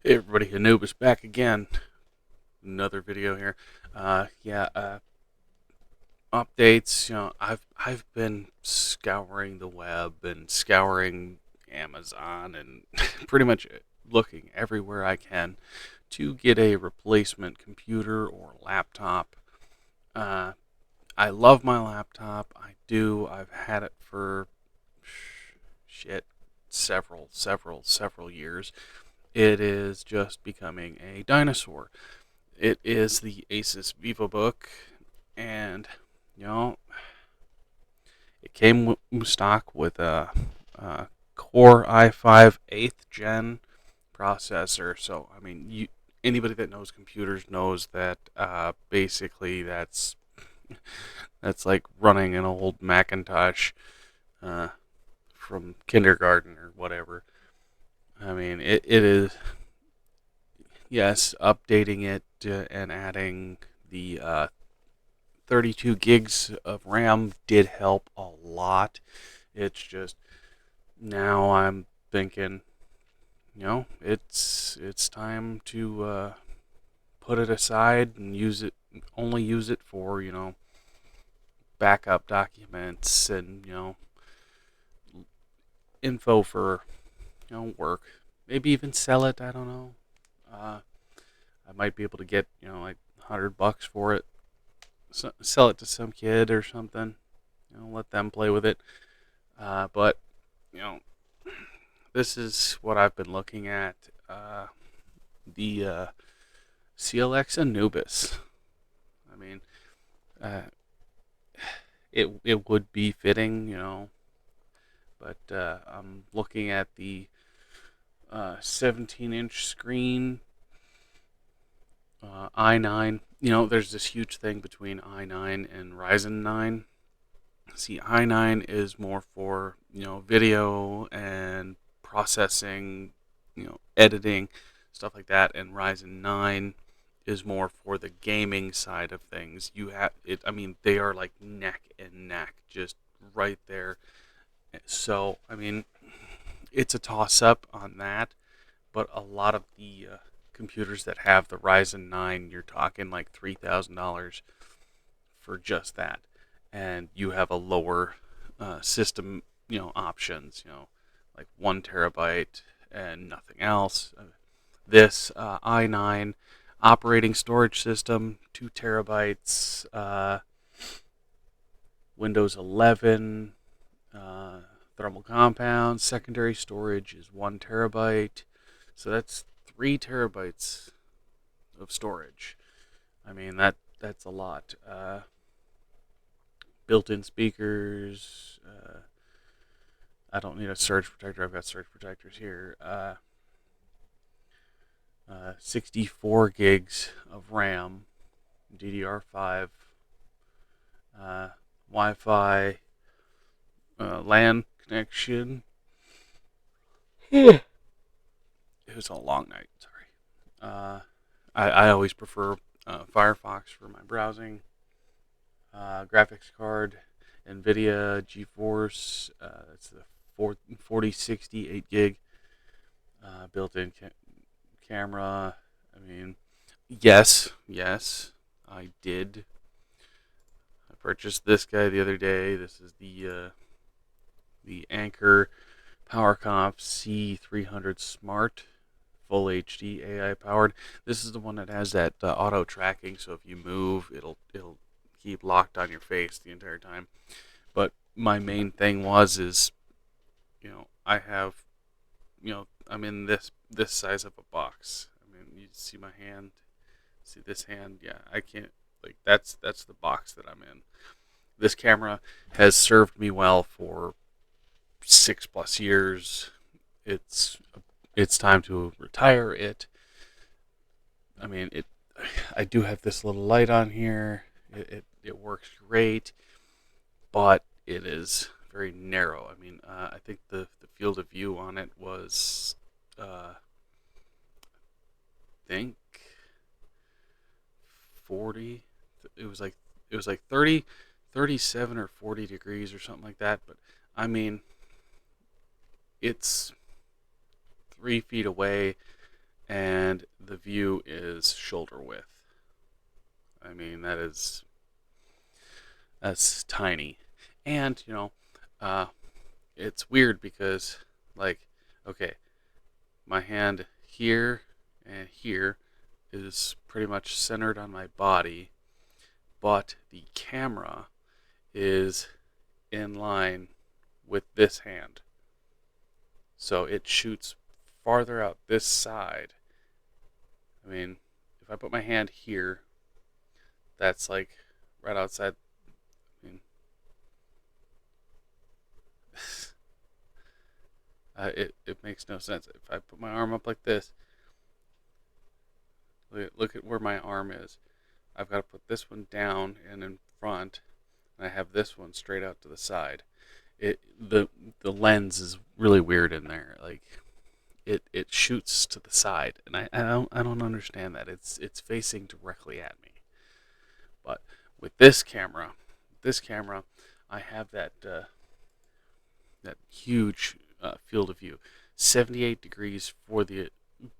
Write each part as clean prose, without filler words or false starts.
Hey everybody, Anubis back again. Another video here. Updates. I've been scouring the web and scouring Amazon and pretty much looking everywhere I can to get a replacement computer or laptop. Uh, I love my laptop. I do. I've had it for shit several years. It is just becoming a dinosaur. It is the Asus VivoBook, and you know it came stock with a Core i5 8th gen processor. So I mean, anybody that knows computers knows that basically that's like running an old Macintosh uh, from kindergarten or whatever. I mean, it is, yes, updating it and adding the 32 gigs of RAM did help a lot. It's just now I'm thinking, it's time to put it aside and only use it for backup documents and info for work. Maybe even sell it. I don't know. Uh, I might be able to get like $100 for it. Sell it to some kid or something. Let them play with it. But you know, this is what I've been looking at. The CLX Anubis. I mean, uh, it would be fitting, but I'm looking at the 17-inch screen, i9. There's this huge thing between i9 and Ryzen 9. See, i9 is more for video and processing, editing, stuff like that, and Ryzen 9 is more for the gaming side of things. You have it. I mean, they are like neck and neck, just right there. So, I mean, it's a toss up on that. But a lot of the computers that have the Ryzen 9, you're talking like $3,000 for just that, and you have a lower system, options, like 1 terabyte and nothing else. This i9 operating storage system, 2 terabytes, Windows 11, uh, thermal compound, secondary storage is 1 terabyte, so that's 3 terabytes of storage. I mean that's a lot. Built-in speakers. I don't need a surge protector. I've got surge protectors here. 64 gigs of RAM, DDR5, Wi-Fi, LAN connection. It was a long night. Sorry. I always prefer Firefox for my browsing. Graphics card, NVIDIA GeForce. It's the 4060 8 gig built-in camera. I mean, yes, I did. I purchased this guy the other day. This is the Anker PowerComp C300 Smart, full HD AI powered. This is the one that has that auto tracking, so if you move, it'll keep locked on your face the entire time. But my main thing is I have I'm in this size of a box. I mean, you see my hand, see this hand. Yeah, I can't, like, that's the box that I'm in. This camera has served me well for 6 plus years. It's it's time to retire it. I mean, I do have this little light on here. It works great, but it is very narrow. I mean, I think the field of view on it was, I think 40. It was like it was like 30, 37 or 40 degrees or something like that. But I mean, it's 3 feet away, and the view is shoulder width. I mean, that's tiny. And, uh, it's weird because, like, okay, my hand here and here is pretty much centered on my body, but the camera is in line with this hand. So it shoots farther out this side. I mean, if I put my hand here, that's like right outside. I mean, it makes no sense. If I put my arm up like this, look at where my arm is. I've got to put this one down and in front, and I have this one straight out to the side. The lens is really weird in there. Like it shoots to the side, and I don't understand that. It's facing directly at me. But with this camera, I have that huge field of view, 78 degrees for the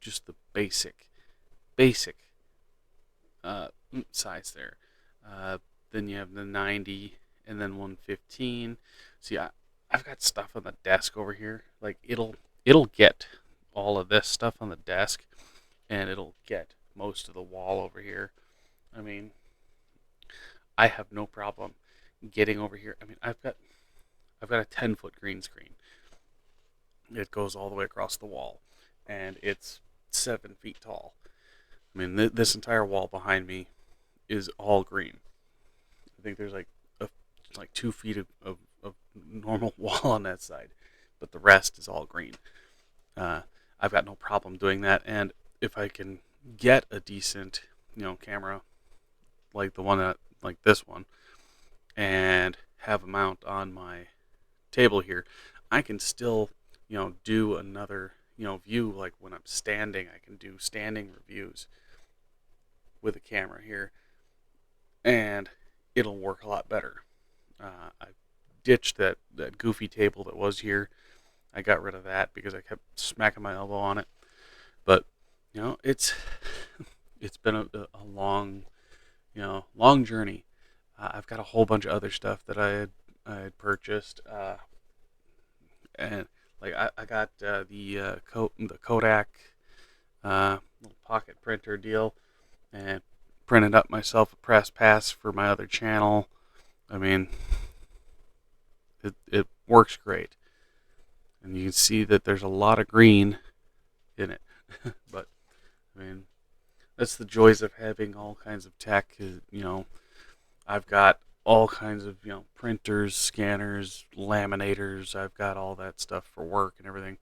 just the basic size there. Then you have the 90 and then 115. See, I've got stuff on the desk over here. Like it'll get all of this stuff on the desk, and it'll get most of the wall over here. I mean, I have no problem getting over here. I mean, I've got a 10-foot green screen. It goes all the way across the wall, and it's 7 feet tall. I mean, this entire wall behind me is all green. I think there's like 2 feet of normal wall on that side, but the rest is all green. Uh, I've got no problem doing that, and if I can get a decent, camera like the one that like this one, and have a mount on my table here, I can still, do another, view. Like when I'm standing, I can do standing reviews with a camera here, and it'll work a lot better. I ditched that goofy table that was here. I got rid of that because I kept smacking my elbow on it. But it's been a long, long journey. I've got a whole bunch of other stuff that I had purchased, and like I got the Kodak little pocket printer deal, and printed up myself a press pass for my other channel. I mean, it works great, and you can see that there's a lot of green in it. But I mean, that's the joys of having all kinds of tech. I've got all kinds of printers, scanners, laminators. I've got all that stuff for work and everything.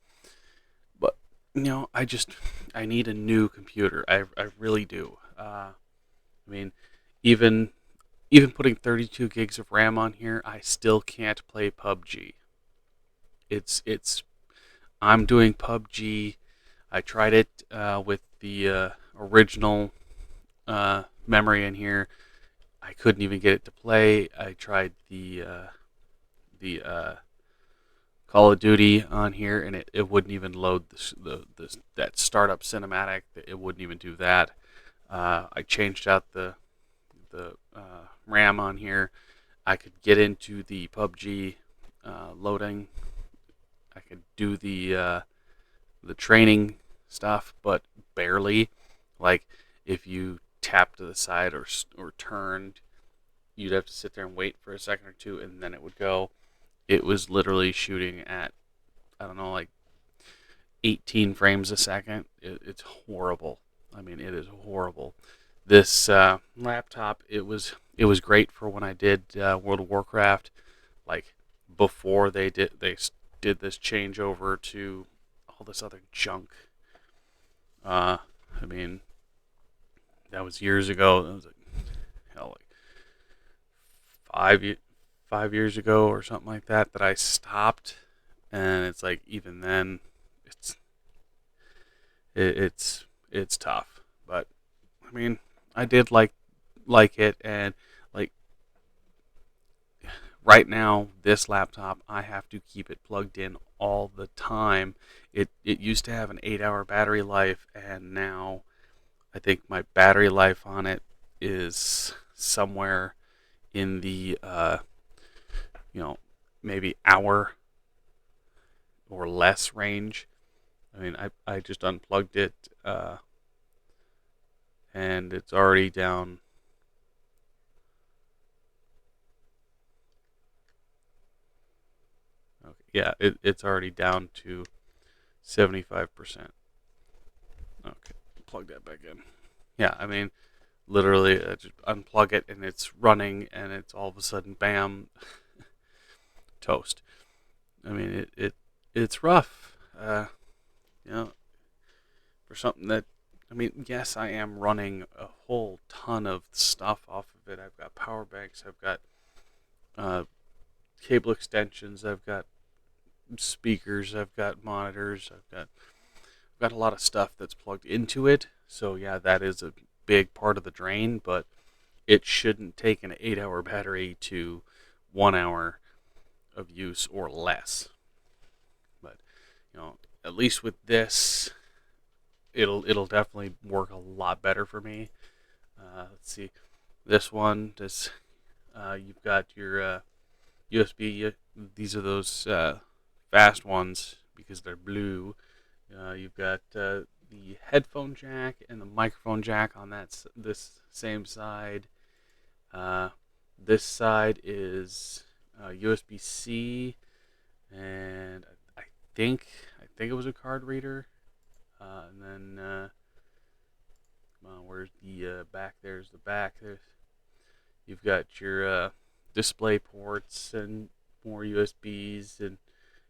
But I need a new computer. I really do. I mean, even even putting 32 gigs of RAM on here, I still can't play PUBG. It's I'm doing PUBG. I tried it with the original memory in here. I couldn't even get it to play. I tried the Call of Duty on here, and it wouldn't even load that startup cinematic. It wouldn't even do that. I changed out the RAM on here. I could get into the PUBG loading. I could do the training stuff, but barely. Like if you tapped to the side or turned, you'd have to sit there and wait for a second or two, and then it would go. It was literally shooting at, I don't know, like 18 frames a second. It's horrible. I mean, it is horrible. This laptop, it was great for when I did World of Warcraft, like before they did this changeover to all this other junk. I mean, that was years ago. That was like, hell, like 5 years ago or something like that I stopped, and it's like even then, it's it's tough. But I mean, I did like it, and like right now, this laptop, I have to keep it plugged in all the time. It used to have an 8-hour battery life, and now I think my battery life on it is somewhere in the you know maybe hour or less range. I mean, I just unplugged it, and it's already down. Okay, yeah, it's already down to 75%. Okay, plug that back in. Yeah, I mean, literally, just unplug it and it's running, and it's all of a sudden, bam, toast. I mean, it's rough. You know, for something that, I mean, yes, I am running a whole ton of stuff off of it. I've got power banks, I've got uh, cable extensions, I've got speakers, I've got monitors, I've got a lot of stuff that's plugged into it. So yeah, that is a big part of the drain, but it shouldn't take an 8-hour battery to 1 hour of use or less. But at least with this, it'll definitely work a lot better for me. Let's see, this one, you've got your USB. These are those fast ones because they're blue. You've got the headphone jack and the microphone jack on this same side. Uh, this side is USB-C, and I think I think it was a card reader. And then where's the back? There's the back. You've got your display ports and more USBs and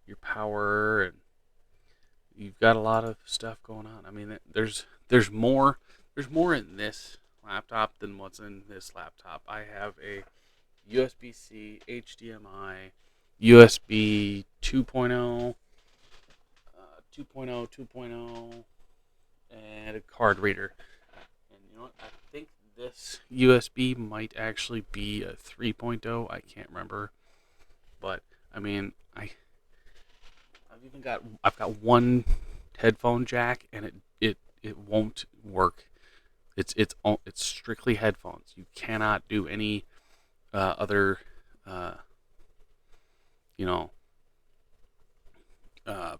your power, and you've got a lot of stuff going on. I mean, there's more in this laptop than what's in this laptop. I have a USB-C, HDMI, USB 2.0, 2.0, 2.0, and a card reader. And you know what? I think this USB might actually be a 3.0. I can't remember, but I mean, I've got one headphone jack, and it won't work. It's strictly headphones. You cannot do any other uh, you know uh,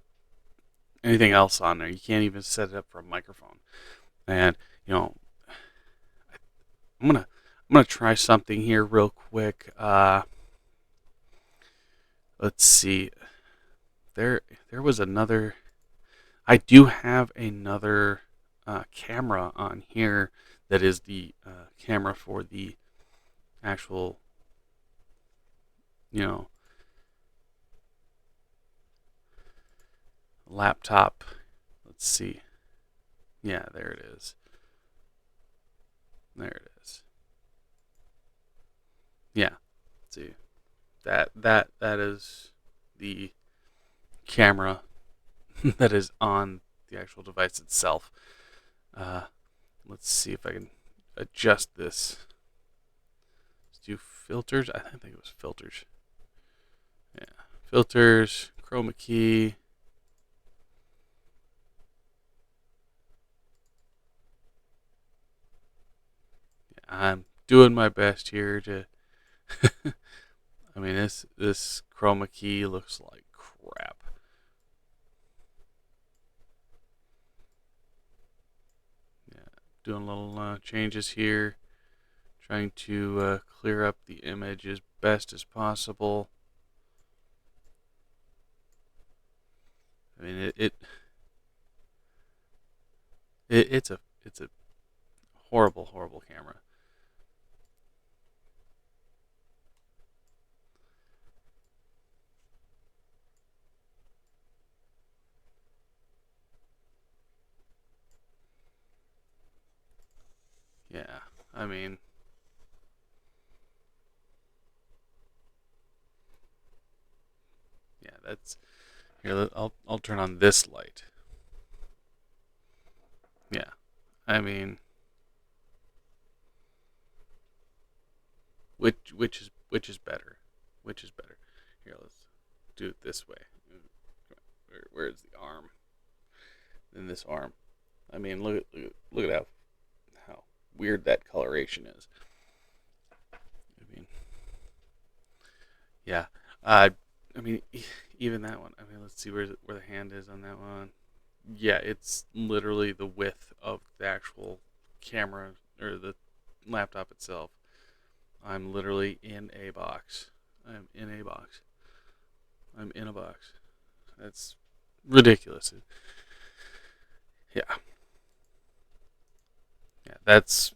anything else on there. You can't even set it up for a microphone. And you know, I'm gonna try something here real quick. Let's see. There was another. I do have another camera on here that is the camera for the actual, you know, laptop. Let's see. Yeah, there it is. There it is. Yeah. Let's see. That is the camera that is on the actual device itself. Uh, let's see if I can adjust this. Let's do filters. I think it was filters. Yeah, filters, chroma key. I'm doing my best here to. I mean, this chroma key looks like crap. Yeah, doing little changes here, trying to clear up the image as best as possible. I mean, it's a horrible camera. Yeah, I mean, yeah, that's here. I'll turn on this light. Yeah, I mean, which is better? Which is better? Here, let's do it this way. Where's the arm? Then this arm. I mean, look at how weird that coloration is. I mean, yeah. I mean, even that one. I mean, let's see where the hand is on that one. Yeah, it's literally the width of the actual camera or the laptop itself. I'm literally in a box. I'm in a box. I'm in a box. That's ridiculous. Yeah, yeah. That's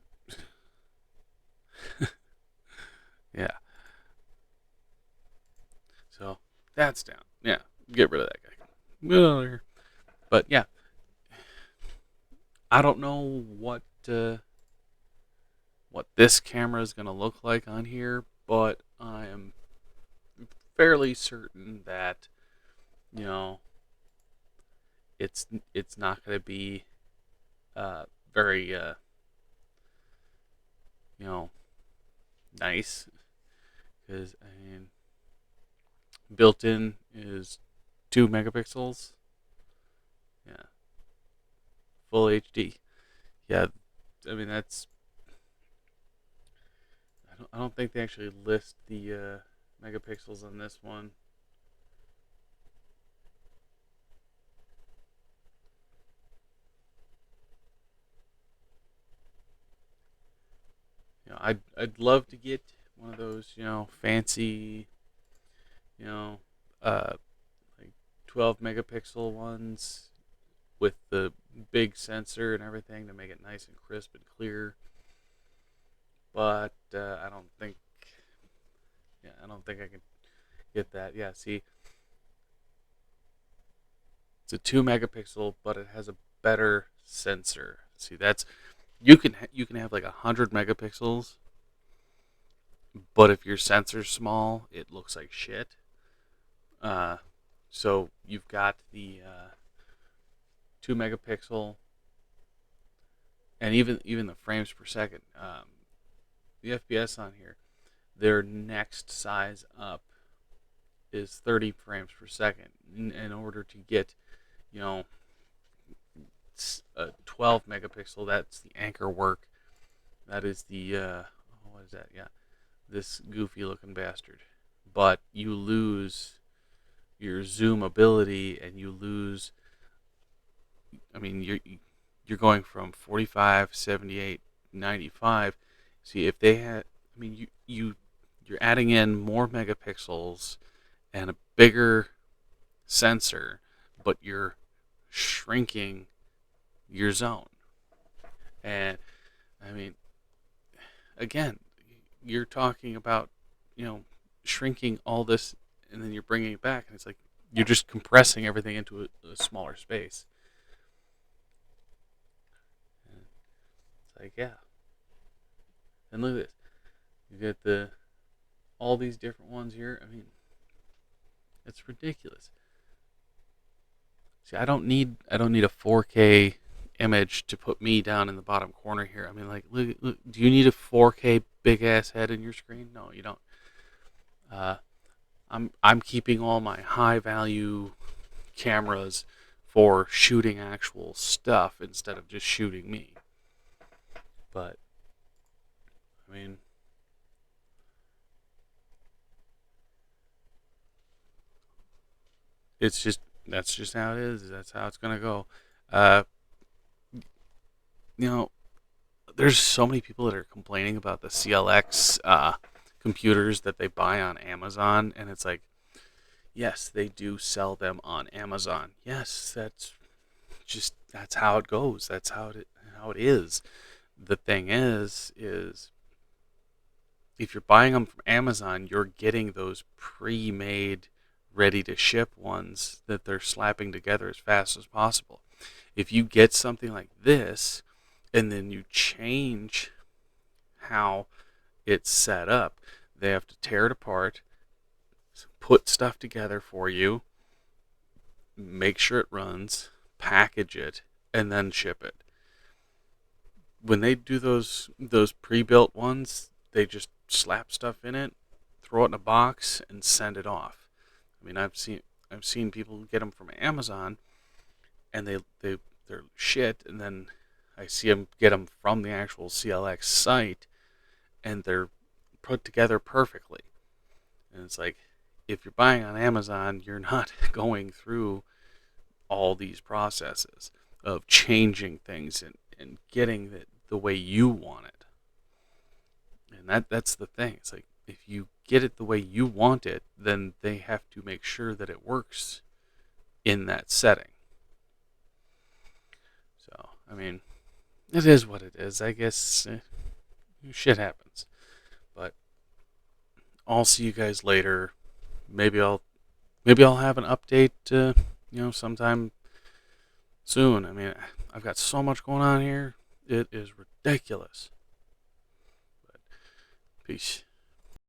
yeah. So that's down. Yeah, get rid of that guy. Get out of here. But yeah, I don't know what this camera is gonna look like on here, but I am fairly certain that you know it's not gonna be very you know nice because I mean built in is 2 megapixels. Yeah, full HD. Yeah, I mean that's I don't think they actually list the megapixels on this one. I'd love to get one of those fancy you know uh like 12 megapixel ones with the big sensor and everything to make it nice and crisp and clear. But I don't think I can get that. Yeah, see, it's a 2 megapixel, but it has a better sensor. See, that's you can have like 100 megapixels, but if your sensor's small, it looks like shit. Uh, so you've got the 2 megapixel, and even the frames per second. The FPS on here, their next size up is 30 frames per second. In order to get, you know, a 12 megapixel, that's the anchor work. That is the what is that? Yeah, this goofy looking bastard. But you lose your zoom ability, and you lose. I mean, you're going from 45, 78, 95. See, if they had, I mean, you're adding in more megapixels and a bigger sensor, but you're shrinking your zone. And I mean, again, you're talking about, you know, shrinking all this and then you're bringing it back, and it's like you're just compressing everything into a smaller space. And it's like, yeah. And look at this. You get all these different ones here. I mean, it's ridiculous. See, I don't need a 4K image to put me down in the bottom corner here. I mean, like, look, do you need a 4K big ass head in your screen? No, you don't. Uh, I'm keeping all my high value cameras for shooting actual stuff instead of just shooting me. But I mean, it's just that's just how it is. That's how it's gonna go. Uh, you know, there's so many people that are complaining about the CLX computers that they buy on Amazon, and it's like, yes, they do sell them on Amazon. Yes, that's how it goes. That's how it is. The thing is if you're buying them from Amazon, you're getting those pre-made, ready to ship ones that they're slapping together as fast as possible. If you get something like this and then you change how it's set up, they have to tear it apart, put stuff together for you, make sure it runs, package it, and then ship it. When they do those pre-built ones, they just slap stuff in it. throw it in a box and send it off. I mean, I've seen people get them from Amazon, and they're shit, and then I see them get them from the actual CLX site, and they're put together perfectly. And it's like, if you're buying on Amazon, you're not going through all these processes of changing things and getting it the way you want it. And that's the thing. It's like, if you get it the way you want it, then they have to make sure that it works in that setting. So, I mean, it is what it is. I guess shit happens. But I'll see you guys later. Maybe I'll have an update. Sometime soon. I mean, I've got so much going on here. It is ridiculous. But peace.